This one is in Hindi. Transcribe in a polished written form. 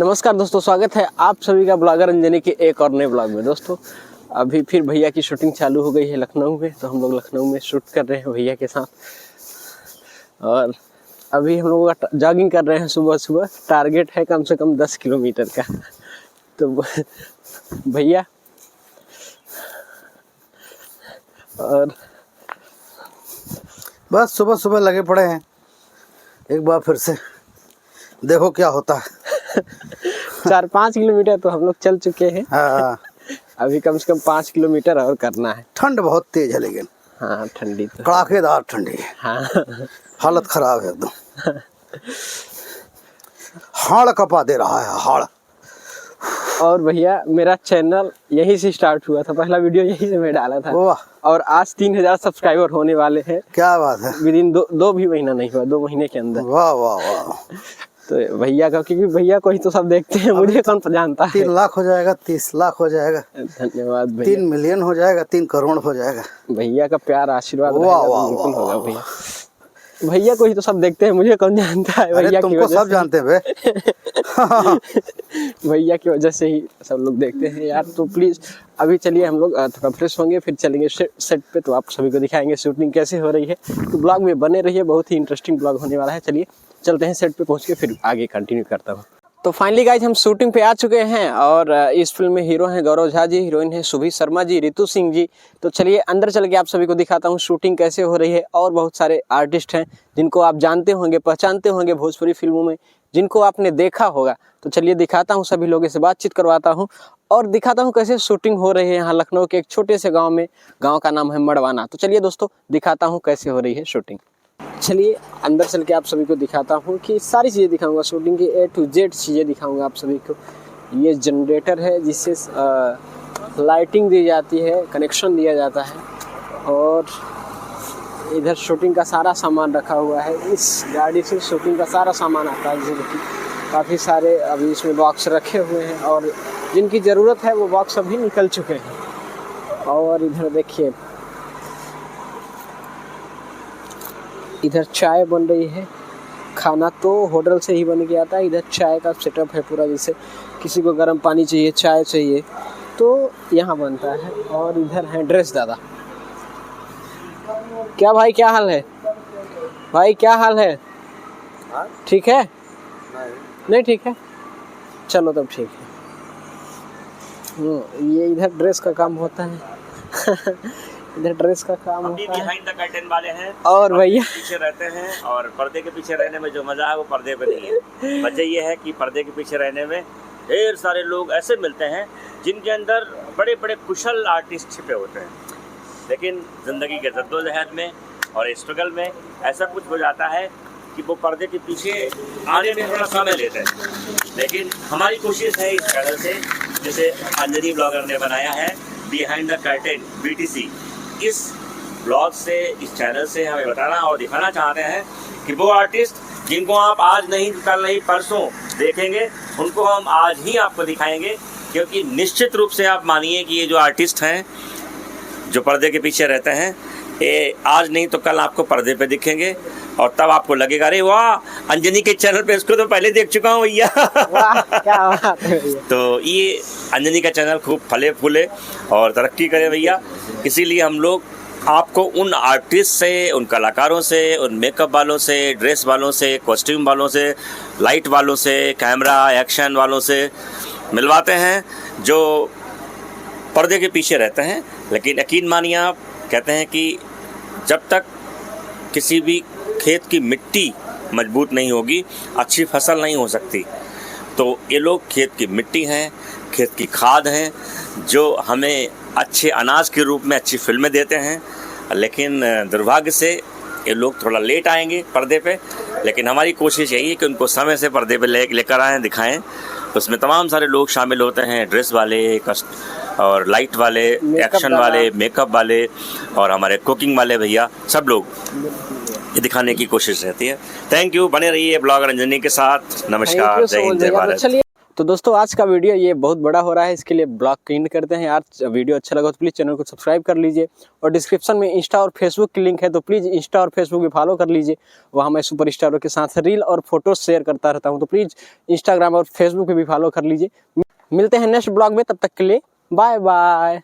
नमस्कार दोस्तों, स्वागत है आप सभी का ब्लॉगर अंजनी के एक और नए ब्लॉग में। दोस्तों अभी फिर भैया की शूटिंग चालू हो गई है लखनऊ में, तो हम लोग लखनऊ में शूट कर रहे हैं भैया के साथ। और अभी हम लोग जॉगिंग कर रहे हैं सुबह सुबह। टारगेट है कम से कम 10 किलोमीटर का। तो भैया और बस सुबह सुबह लगे पड़े हैं, एक बार फिर से देखो क्या होता है। 4-5 किलोमीटर तो हम लोग चल चुके हैं। हाँ, अभी कम से कम 5 किलोमीटर और करना है। ठंड बहुत तेज है लेकिन हाँ, ठंडी तो कड़ाकेदार ठंडी है। हाँ, हालत खराब है एकदम। हाड़ कपा दे रहा है हाड़। और भैया मेरा चैनल यहीं से स्टार्ट हुआ था, पहला वीडियो यहीं से मैं डाला था। वाह, और आज 3000 सब्सक्राइबर होने वाले हैं। क्या बात है। विदिन दो भी महीना नहीं हुआ, 2 महीने के अंदर। वाह वाह वाह। तो भैया का, क्योंकि भैया को ही तो सब देखते हैं, मुझे कौन जानता है। 3 लाख हो जाएगा, 30 लाख हो जाएगा, धन्यवाद भैया। 3 मिलियन हो जाएगा, 3 करोड़ हो जाएगा। भैया का प्यार आशीर्वाद वाह रहेगा तो वाह बिल्कुल वाह होगा वाह। भैया। भैया को ही तो सब देखते हैं, मुझे कौन जानता है। अरे भैया की तुमको वजह सब से जानते हैं बे। भैया की वजह से ही सब लोग देखते हैं यार। तो प्लीज अभी चलिए हम लोग थोड़ा फ्रेश होंगे, फिर चलेंगे सेट पे। तो आप सभी को दिखाएंगे शूटिंग कैसे हो रही है। तो ब्लॉग में बने रहिए, बहुत ही इंटरेस्टिंग ब्लॉग होने वाला है। चलिए चलते हैं सेट पे पहुंच के, फिर आगे कंटिन्यू करता हूँ। तो फाइनली गाइज हम शूटिंग पे आ चुके हैं। और इस फिल्म में हीरो हैं गौरव झा जी, हीरोइन है सुभी शर्मा जी, रितु सिंह जी। तो चलिए अंदर चल के आप सभी को दिखाता हूँ शूटिंग कैसे हो रही है। और बहुत सारे आर्टिस्ट हैं जिनको आप जानते होंगे, पहचानते होंगे भोजपुरी फिल्मों में, जिनको आपने देखा होगा। तो चलिए दिखाता हूँ, सभी लोगों से बातचीत करवाता हूँ और दिखाता हूँ कैसे शूटिंग हो रही है यहाँ लखनऊ के एक छोटे से गाँव में। गाँव का नाम है मड़वाना। तो चलिए दोस्तों दिखाता हूँ कैसे हो रही है शूटिंग। चलिए अंदर चल के आप सभी को दिखाता हूँ कि सारी चीज़ें दिखाऊंगा, शूटिंग की A to Z चीज़ें दिखाऊंगा आप सभी को। ये जनरेटर है जिससे लाइटिंग दी जाती है, कनेक्शन दिया जाता है। और इधर शूटिंग का सारा सामान रखा हुआ है। इस गाड़ी से शूटिंग का सारा सामान आता है, जैसे कि काफ़ी सारे अभी इसमें बॉक्स रखे हुए हैं और जिनकी ज़रूरत है वो बॉक्स अभी निकल चुके हैं। और इधर देखिए, इधर चाय बन रही है। खाना तो होटल से ही बन के आता है। इधर चाय का सेटअप है पूरा, जैसे किसी को गर्म पानी चाहिए, चाय चाहिए तो यहाँ बनता है। और इधर है ड्रेस दादा। क्या भाई, क्या हाल है भाई, क्या हाल है? ठीक है? नहीं ठीक है, चलो तब ठीक है। ये इधर ड्रेस का काम होता है। इधर ड्रेस का काम होता है। बिहाइंड द कर्टेन वाले हैं और भैया पीछे रहते हैं। और पर्दे के पीछे रहने में जो मजा है वो पर्दे पे नहीं है। वजह ये है कि पर्दे के पीछे रहने में ढेर सारे लोग ऐसे मिलते हैं जिनके अंदर बड़े बड़े कुशल आर्टिस्ट छिपे होते हैं, लेकिन ज़िंदगी के जद्दोजहद में और स्ट्रगल में ऐसा कुछ हो जाता है कि वो पर्दे के पीछे आने में थोड़ा समय लेते हैं। लेकिन हमारी कोशिश है इस चैनल से, जैसे अंजनी ब्लॉगर ने बनाया है बिहाइंड द कर्टेन BTC, इस ब्लॉग से, इस चैनल से हमें बताना और दिखाना चाहते हैं कि वो आर्टिस्ट जिनको आप आज नहीं, कल नहीं, परसों देखेंगे, उनको हम आज ही आपको दिखाएंगे। क्योंकि निश्चित रूप से आप मानिए कि ये जो आर्टिस्ट हैं जो पर्दे के पीछे रहते हैं, ये आज नहीं तो कल आपको पर्दे पे दिखेंगे। और तब आपको लगेगा अरे वाह, अंजनी के चैनल पे इसको तो पहले देख चुका हूँ भैया। क्या बात है भैया। तो ये अंजनी का चैनल खूब फले फूले और तरक्की करे भैया। इसीलिए हम लोग आपको उन आर्टिस्ट से, उन कलाकारों से, उन मेकअप वालों से, ड्रेस वालों से, कॉस्ट्यूम वालों से, लाइट वालों से, कैमरा एक्शन वालों से मिलवाते हैं जो पर्दे के पीछे रहते हैं। लेकिन यकीन मानिए आप, कहते हैं कि जब तक किसी भी खेत की मिट्टी मजबूत नहीं होगी, अच्छी फसल नहीं हो सकती। तो ये लोग खेत की मिट्टी हैं, खेत की खाद हैं, जो हमें अच्छे अनाज के रूप में अच्छी फिल्में देते हैं। लेकिन दुर्भाग्य से ये लोग थोड़ा लेट आएंगे पर्दे पे, लेकिन हमारी कोशिश यही है कि उनको समय से पर्दे पे लेकर आएँ, दिखाएं। उसमें तमाम सारे लोग शामिल होते हैं, ड्रेस वाले और लाइट वाले, एक्शन वाले, मेकअप वाले और हमारे कुकिंग वाले भैया, सब लोग ये दिखाने की कोशिश रहती है। थैंक यू, बने रहिए ब्लॉगर अंजनी के साथ। नमस्कार, जय हिंद, जय भारत। चलिए तो दोस्तों आज का वीडियो ये बहुत बड़ा हो रहा है, इसके लिए ब्लॉग को एंड करते हैं यार। वीडियो अच्छा लगा तो प्लीज़ चैनल को सब्सक्राइब कर लीजिए और डिस्क्रिप्शन में इंस्टा और फेसबुक की लिंक है, तो प्लीज़ इंस्टा और फेसबुक भी फॉलो कर लीजिए। वहाँ मैं सुपर स्टारों के साथ रील और फोटोज शेयर करता रहता हूँ, तो प्लीज़ इंस्टाग्राम और फेसबुक पे भी फॉलो कर लीजिए। मिलते हैं नेक्स्ट ब्लॉग में, तब तक के लिए बाय बाय।